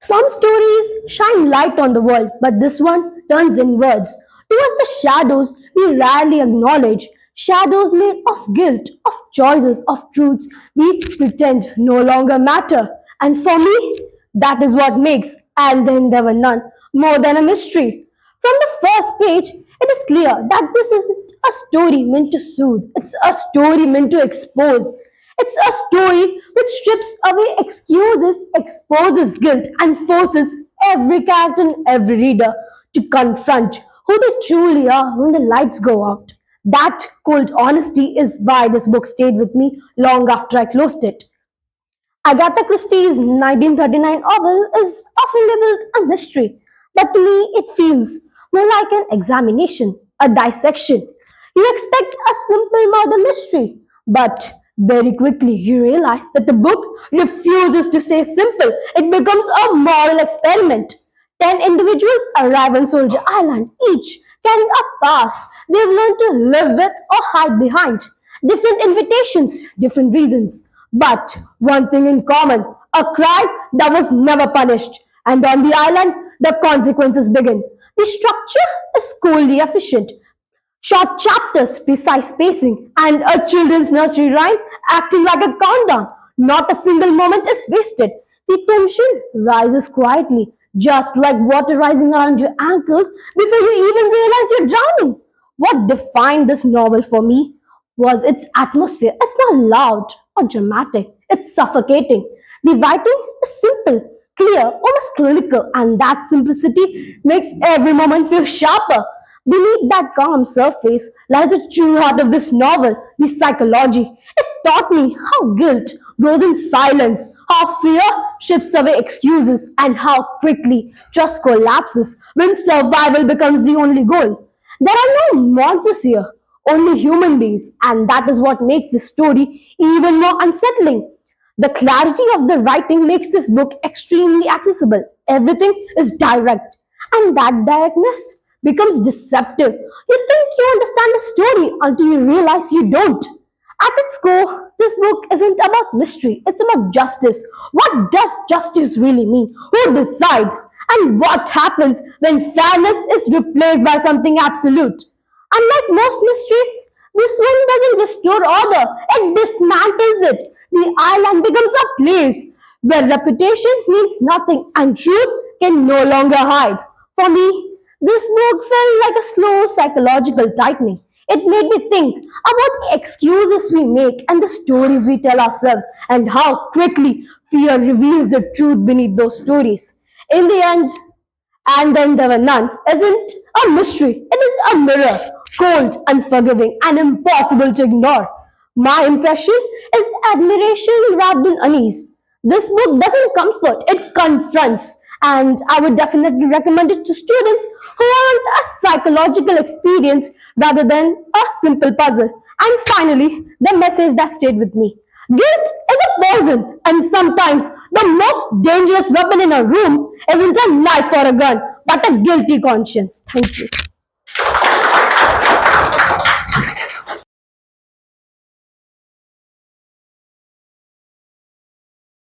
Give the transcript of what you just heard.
Some stories shine light on the world, but this one turns inwards. Towards the shadows we rarely acknowledge. Shadows made of guilt, of choices, of truths we pretend no longer matter. And for me, that is what makes And Then There Were None more than a mystery. From the first page, it is clear that this isn't a story meant to soothe, it's a story meant to expose. It's a story which strips away excuses, exposes guilt, and forces every character and every reader to confront who they truly are when the lights go out. That cold honesty is why this book stayed with me long after I closed it. Agatha Christie's 1939 novel is often labeled a mystery, but to me it feels more like an examination, a dissection. You expect a simple murder mystery, but very quickly you realize that the book refuses to say simple. It becomes a moral experiment. 10 individuals arrive on Soldier Island, each carrying a past they've learned to live with or hide behind. Different invitations, different reasons, but one thing in common, a crime that was never punished. And on the island, the consequences begin. The structure is coldly efficient. Short chapters, precise pacing, and a children's nursery rhyme acting like a countdown. Not a single moment is wasted. The tension rises quietly, just like water rising around your ankles before you even realize you're drowning. What defined this novel for me was its atmosphere. It's not loud or dramatic, it's suffocating. The writing is simple, clear, almost clinical, and that simplicity makes every moment feel sharper. Beneath that calm surface lies the true heart of this novel, the psychology. It taught me how guilt grows in silence, how fear strips away excuses, and how quickly trust collapses when survival becomes the only goal. There are no monsters here, only human beings, and that is what makes this story even more unsettling. The clarity of the writing makes this book extremely accessible. Everything is direct, and that directness becomes deceptive. You think you understand the story until you realize you don't. At its core, this book isn't about mystery, it's about justice. What does justice really mean? Who decides? And what happens when fairness is replaced by something absolute? Unlike most mysteries, this one doesn't restore order, it dismantles it. The island becomes a place where reputation means nothing and truth can no longer hide. For me, this book felt like a slow psychological tightening. It made me think about the excuses we make and the stories we tell ourselves, and how quickly fear reveals the truth beneath those stories. In the end, And Then There Were None isn't a mystery, it is a mirror, cold, unforgiving, and impossible to ignore. My impression is admiration wrapped in unease. This book doesn't comfort, it confronts, and I would definitely recommend it to students who want a psychological experience rather than a simple puzzle. And finally, the message that stayed with me. Guilt is a poison, and sometimes the most dangerous weapon in a room isn't a knife or a gun, but a guilty conscience. Thank you.